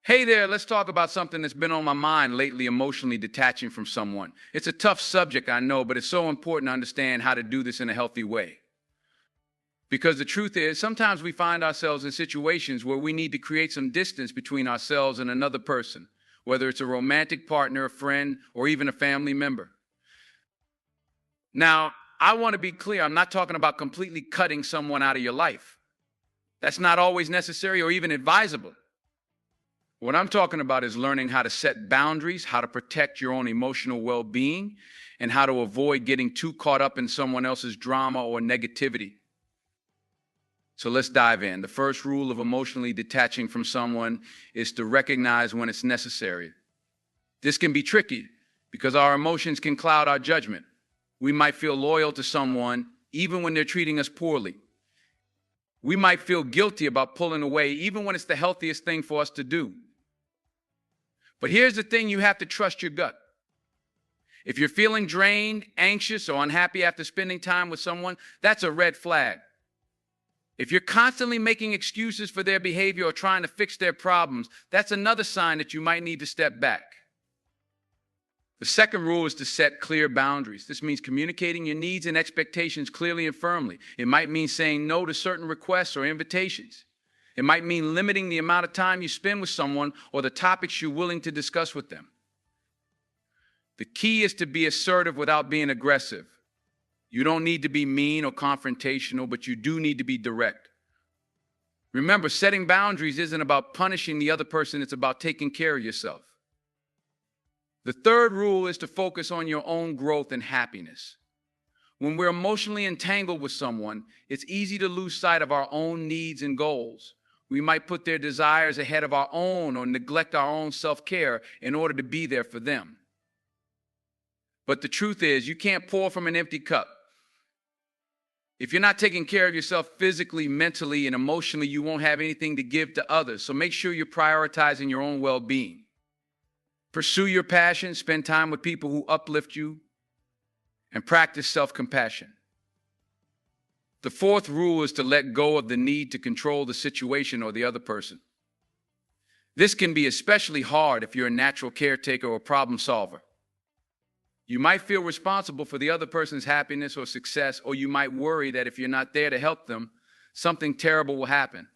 Hey there, let's talk about something that's been on my mind lately, emotionally detaching from someone. It's a tough subject, I know, but it's so important to understand how to do this in a healthy way. Because the truth is, sometimes we find ourselves in situations where we need to create some distance between ourselves and another person, whether it's a romantic partner, a friend, or even a family member. Now, I want to be clear, I'm not talking about completely cutting someone out of your life. That's not always necessary or even advisable. What I'm talking about is learning how to set boundaries, how to protect your own emotional well-being, and how to avoid getting too caught up in someone else's drama or negativity. So let's dive in. The first rule of emotionally detaching from someone is to recognize when it's necessary. This can be tricky because our emotions can cloud our judgment. We might feel loyal to someone even when they're treating us poorly. We might feel guilty about pulling away even when it's the healthiest thing for us to do. But here's the thing, you have to trust your gut. If you're feeling drained, anxious, or unhappy after spending time with someone, that's a red flag. If you're constantly making excuses for their behavior or trying to fix their problems, that's another sign that you might need to step back. The second rule is to set clear boundaries. This means communicating your needs and expectations clearly and firmly. It might mean saying no to certain requests or invitations. It might mean limiting the amount of time you spend with someone or the topics you're willing to discuss with them. The key is to be assertive without being aggressive. You don't need to be mean or confrontational, but you do need to be direct. Remember, setting boundaries isn't about punishing the other person, it's about taking care of yourself. The third rule is to focus on your own growth and happiness. When we're emotionally entangled with someone, it's easy to lose sight of our own needs and goals. We might put their desires ahead of our own or neglect our own self-care in order to be there for them. But the truth is, you can't pour from an empty cup. If you're not taking care of yourself physically, mentally, and emotionally, you won't have anything to give to others. So make sure you're prioritizing your own well-being. Pursue your passion, spend time with people who uplift you, and practice self-compassion. The fourth rule is to let go of the need to control the situation or the other person. This can be especially hard if you're a natural caretaker or problem solver. You might feel responsible for the other person's happiness or success, or you might worry that if you're not there to help them, something terrible will happen.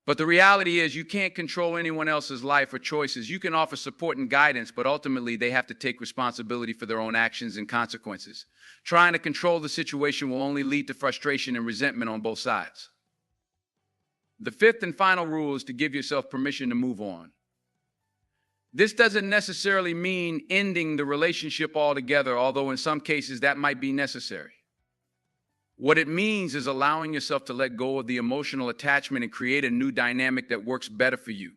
But the reality is you can't control anyone else's life or choices. You can offer support and guidance, but ultimately they have to take responsibility for their own actions and consequences. Trying to control the situation will only lead to frustration and resentment on both sides. The fifth and final rule is to give yourself permission to move on. This doesn't necessarily mean ending the relationship altogether, although in some cases that might be necessary. What it means is allowing yourself to let go of the emotional attachment and create a new dynamic that works better for you.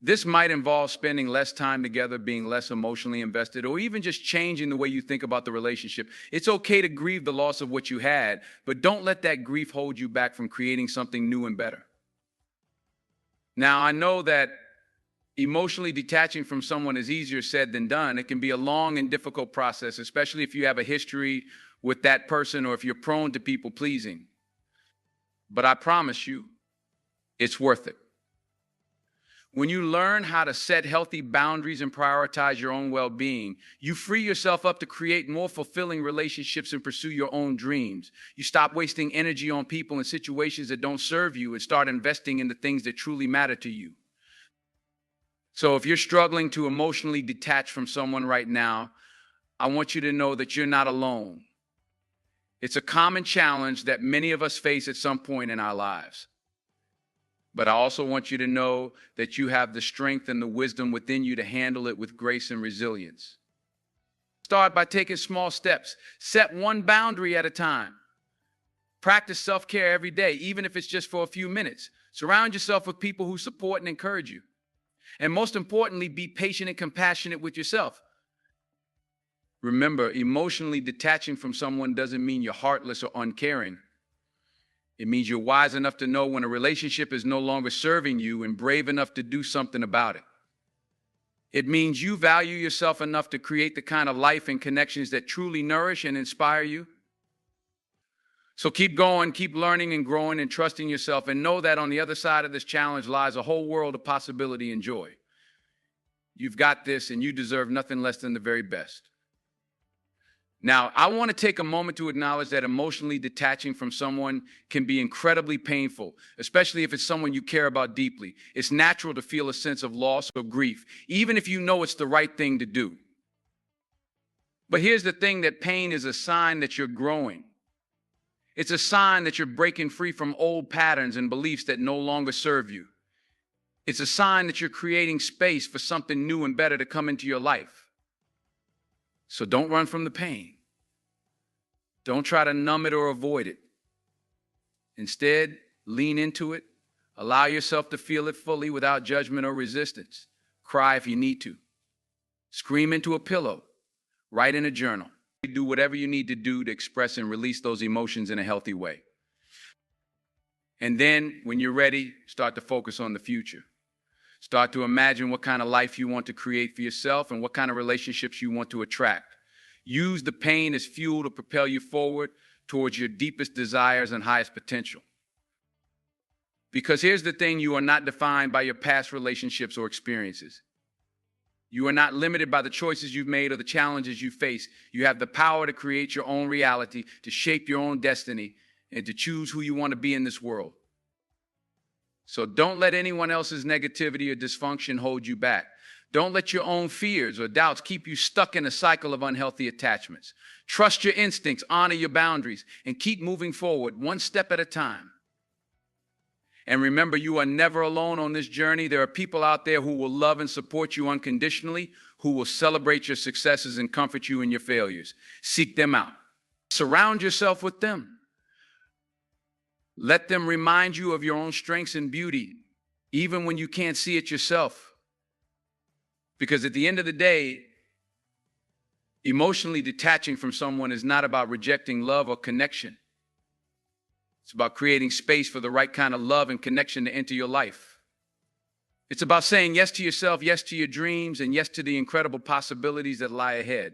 This might involve spending less time together, being less emotionally invested, or even just changing the way you think about the relationship. It's okay to grieve the loss of what you had, but don't let that grief hold you back from creating something new and better. Now, I know that emotionally detaching from someone is easier said than done. It can be a long and difficult process, especially if you have a history with that person or if you're prone to people pleasing. But I promise you, it's worth it. When you learn how to set healthy boundaries and prioritize your own well-being, you free yourself up to create more fulfilling relationships and pursue your own dreams. You stop wasting energy on people and situations that don't serve you and start investing in the things that truly matter to you. So if you're struggling to emotionally detach from someone right now, I want you to know that you're not alone. It's a common challenge that many of us face at some point in our lives. But I also want you to know that you have the strength and the wisdom within you to handle it with grace and resilience. Start by taking small steps. Set one boundary at a time. Practice self-care every day, even if it's just for a few minutes. Surround yourself with people who support and encourage you. And most importantly, be patient and compassionate with yourself. Remember, emotionally detaching from someone doesn't mean you're heartless or uncaring. It means you're wise enough to know when a relationship is no longer serving you and brave enough to do something about it. It means you value yourself enough to create the kind of life and connections that truly nourish and inspire you. So keep going, keep learning and growing and trusting yourself, and know that on the other side of this challenge lies a whole world of possibility and joy. You've got this, and you deserve nothing less than the very best. Now, I want to take a moment to acknowledge that emotionally detaching from someone can be incredibly painful, especially if it's someone you care about deeply. It's natural to feel a sense of loss or grief, even if you know it's the right thing to do. But here's the thing, that pain is a sign that you're growing. It's a sign that you're breaking free from old patterns and beliefs that no longer serve you. It's a sign that you're creating space for something new and better to come into your life. So don't run from the pain. Don't try to numb it or avoid it. Instead, lean into it. Allow yourself to feel it fully without judgment or resistance. Cry if you need to. Scream into a pillow. Write in a journal. Do whatever you need to do to express and release those emotions in a healthy way. And then, when you're ready, start to focus on the future. Start to imagine what kind of life you want to create for yourself and what kind of relationships you want to attract. Use the pain as fuel to propel you forward towards your deepest desires and highest potential. Because here's the thing, you are not defined by your past relationships or experiences. You are not limited by the choices you've made or the challenges you face. You have the power to create your own reality, to shape your own destiny, and to choose who you want to be in this world. So don't let anyone else's negativity or dysfunction hold you back. Don't let your own fears or doubts keep you stuck in a cycle of unhealthy attachments. Trust your instincts, honor your boundaries, and keep moving forward one step at a time. And remember, you are never alone on this journey. There are people out there who will love and support you unconditionally, who will celebrate your successes and comfort you in your failures. Seek them out. Surround yourself with them. Let them remind you of your own strengths and beauty, even when you can't see it yourself. Because at the end of the day, emotionally detaching from someone is not about rejecting love or connection. It's about creating space for the right kind of love and connection to enter your life. It's about saying yes to yourself, yes to your dreams, and yes to the incredible possibilities that lie ahead.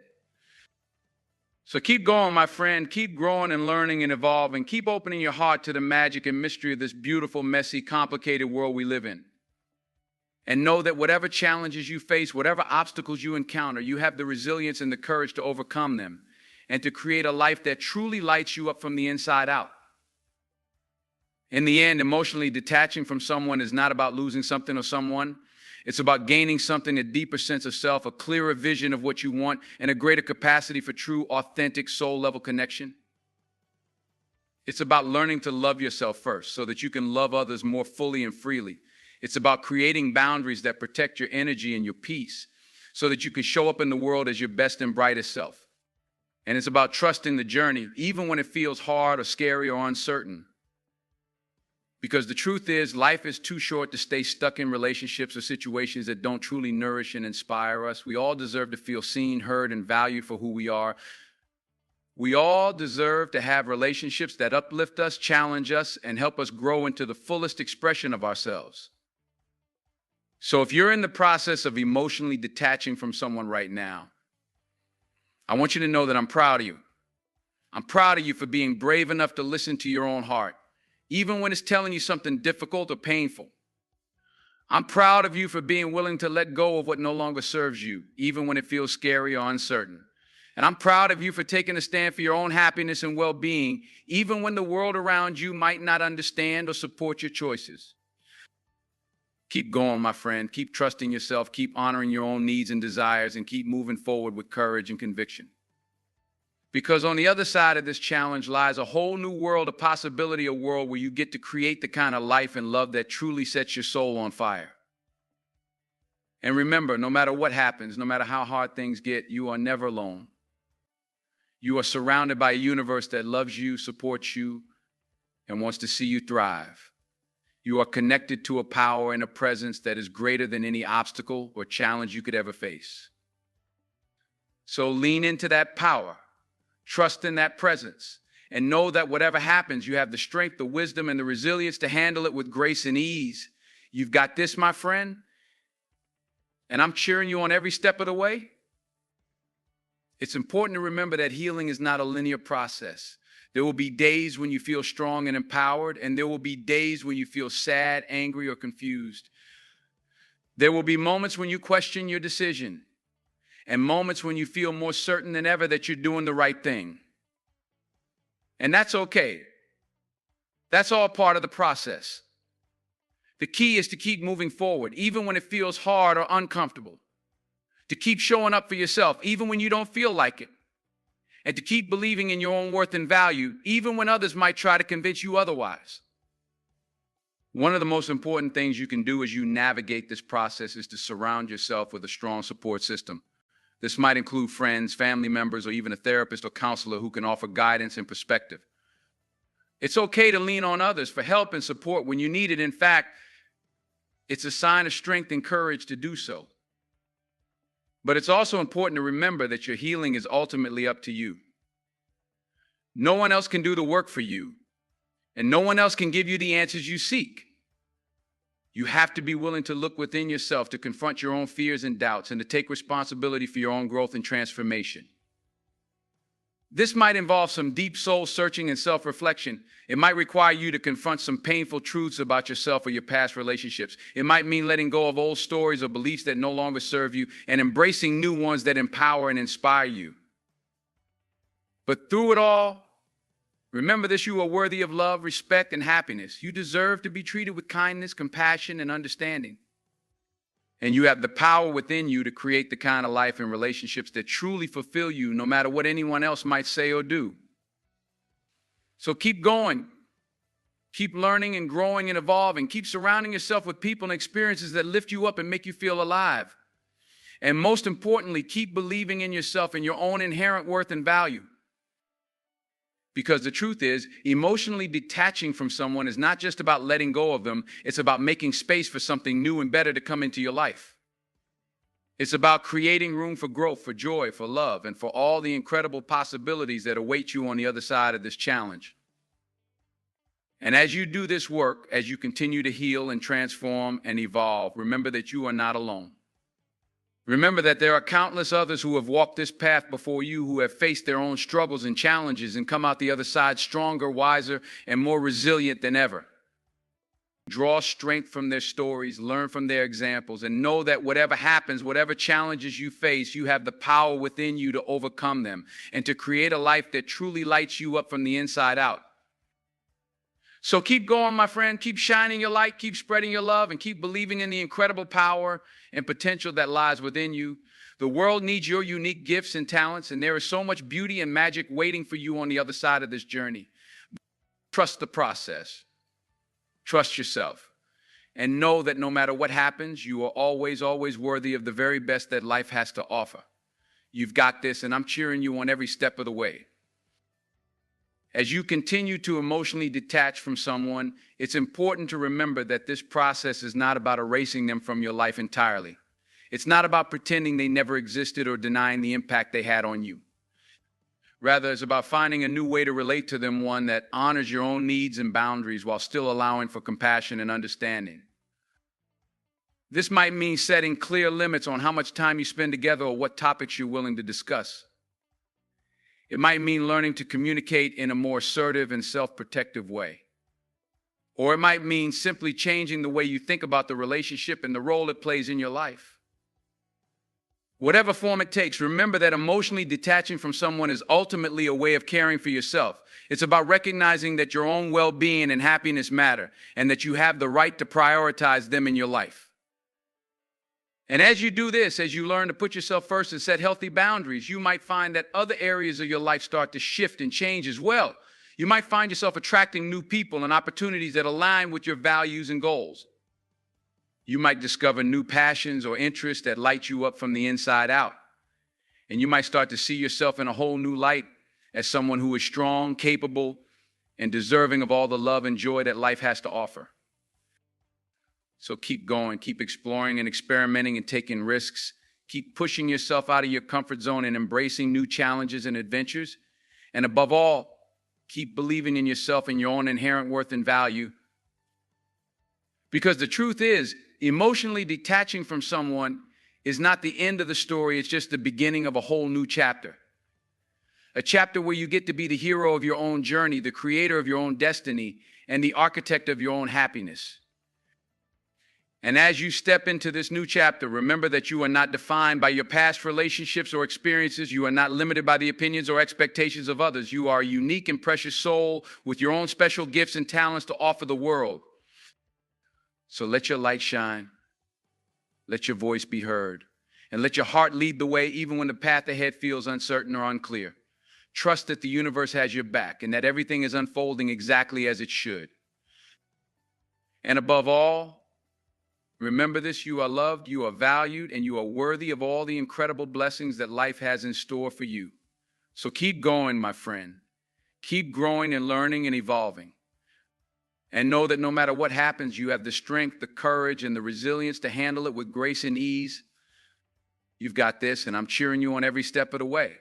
So keep going, my friend. Keep growing and learning and evolving. Keep opening your heart to the magic and mystery of this beautiful, messy, complicated world we live in. And know that whatever challenges you face, whatever obstacles you encounter, you have the resilience and the courage to overcome them and to create a life that truly lights you up from the inside out. In the end, emotionally detaching from someone is not about losing something or someone. It's about gaining something, a deeper sense of self, a clearer vision of what you want, and a greater capacity for true, authentic, soul-level connection. It's about learning to love yourself first so that you can love others more fully and freely. It's about creating boundaries that protect your energy and your peace so that you can show up in the world as your best and brightest self. And it's about trusting the journey, even when it feels hard or scary or uncertain. Because the truth is, life is too short to stay stuck in relationships or situations that don't truly nourish and inspire us. We all deserve to feel seen, heard, and valued for who we are. We all deserve to have relationships that uplift us, challenge us, and help us grow into the fullest expression of ourselves. So if you're in the process of emotionally detaching from someone right now, I want you to know that I'm proud of you. I'm proud of you for being brave enough to listen to your own heart, even when it's telling you something difficult or painful. I'm proud of you for being willing to let go of what no longer serves you, even when it feels scary or uncertain. And I'm proud of you for taking a stand for your own happiness and well-being, even when the world around you might not understand or support your choices. Keep going, my friend. Keep trusting yourself. Keep honoring your own needs and desires, and keep moving forward with courage and conviction. Because on the other side of this challenge lies a whole new world, a possibility, a world where you get to create the kind of life and love that truly sets your soul on fire. And remember, no matter what happens, no matter how hard things get, you are never alone. You are surrounded by a universe that loves you, supports you, and wants to see you thrive. You are connected to a power and a presence that is greater than any obstacle or challenge you could ever face. So lean into that power. Trust in that presence, and know that whatever happens, you have the strength, the wisdom, and the resilience to handle it with grace and ease. You've got this, my friend, and I'm cheering you on every step of the way. It's important to remember that healing is not a linear process. There will be days when you feel strong and empowered, and there will be days when you feel sad, angry, or confused. There will be moments when you question your decision, and moments when you feel more certain than ever that you're doing the right thing. And that's okay. That's all part of the process. The key is to keep moving forward, even when it feels hard or uncomfortable. To keep showing up for yourself, even when you don't feel like it. And to keep believing in your own worth and value, even when others might try to convince you otherwise. One of the most important things you can do as you navigate this process is to surround yourself with a strong support system. This might include friends, family members, or even a therapist or counselor who can offer guidance and perspective. It's okay to lean on others for help and support when you need it. In fact, it's a sign of strength and courage to do so. But it's also important to remember that your healing is ultimately up to you. No one else can do the work for you, and no one else can give you the answers you seek. You have to be willing to look within yourself, to confront your own fears and doubts, and to take responsibility for your own growth and transformation. This might involve some deep soul searching and self-reflection. It might require you to confront some painful truths about yourself or your past relationships. It might mean letting go of old stories or beliefs that no longer serve you and embracing new ones that empower and inspire you. But through it all, remember this: you are worthy of love, respect, and happiness. You deserve to be treated with kindness, compassion, and understanding. And you have the power within you to create the kind of life and relationships that truly fulfill you, no matter what anyone else might say or do. So keep going. Keep learning and growing and evolving. Keep surrounding yourself with people and experiences that lift you up and make you feel alive. And most importantly, keep believing in yourself and your own inherent worth and value. Because the truth is, emotionally detaching from someone is not just about letting go of them. It's about making space for something new and better to come into your life. It's about creating room for growth, for joy, for love, and for all the incredible possibilities that await you on the other side of this challenge. And as you do this work, as you continue to heal and transform and evolve, remember that you are not alone. Remember that there are countless others who have walked this path before you, who have faced their own struggles and challenges and come out the other side stronger, wiser, and more resilient than ever. Draw strength from their stories, learn from their examples, and know that whatever happens, whatever challenges you face, you have the power within you to overcome them and to create a life that truly lights you up from the inside out. So keep going, my friend. Keep shining your light, keep spreading your love, and keep believing in the incredible power and potential that lies within you. The world needs your unique gifts and talents, and there is so much beauty and magic waiting for you on the other side of this journey. Trust the process. Trust yourself. And know that no matter what happens, you are always, always worthy of the very best that life has to offer. You've got this, and I'm cheering you on every step of the way. As you continue to emotionally detach from someone, it's important to remember that this process is not about erasing them from your life entirely. It's not about pretending they never existed or denying the impact they had on you. Rather, it's about finding a new way to relate to them, one that honors your own needs and boundaries while still allowing for compassion and understanding. This might mean setting clear limits on how much time you spend together or what topics you're willing to discuss. It might mean learning to communicate in a more assertive and self-protective way. Or it might mean simply changing the way you think about the relationship and the role it plays in your life. Whatever form it takes, remember that emotionally detaching from someone is ultimately a way of caring for yourself. It's about recognizing that your own well-being and happiness matter, and that you have the right to prioritize them in your life. And as you do this, as you learn to put yourself first and set healthy boundaries, you might find that other areas of your life start to shift and change as well. You might find yourself attracting new people and opportunities that align with your values and goals. You might discover new passions or interests that light you up from the inside out. And you might start to see yourself in a whole new light as someone who is strong, capable, and deserving of all the love and joy that life has to offer. So keep going, keep exploring and experimenting and taking risks. Keep pushing yourself out of your comfort zone and embracing new challenges and adventures. And above all, keep believing in yourself and your own inherent worth and value. Because the truth is, emotionally detaching from someone is not the end of the story, it's just the beginning of a whole new chapter. A chapter where you get to be the hero of your own journey, the creator of your own destiny, and the architect of your own happiness. And as you step into this new chapter, remember that you are not defined by your past relationships or experiences. You are not limited by the opinions or expectations of others. You are a unique and precious soul with your own special gifts and talents to offer the world. So let your light shine, let your voice be heard, and let your heart lead the way even when the path ahead feels uncertain or unclear. Trust that the universe has your back and that everything is unfolding exactly as it should. And above all, remember this: you are loved, you are valued, and you are worthy of all the incredible blessings that life has in store for you. So keep going, my friend. Keep growing and learning and evolving. And know that no matter what happens, you have the strength, the courage, and the resilience to handle it with grace and ease. You've got this, and I'm cheering you on every step of the way.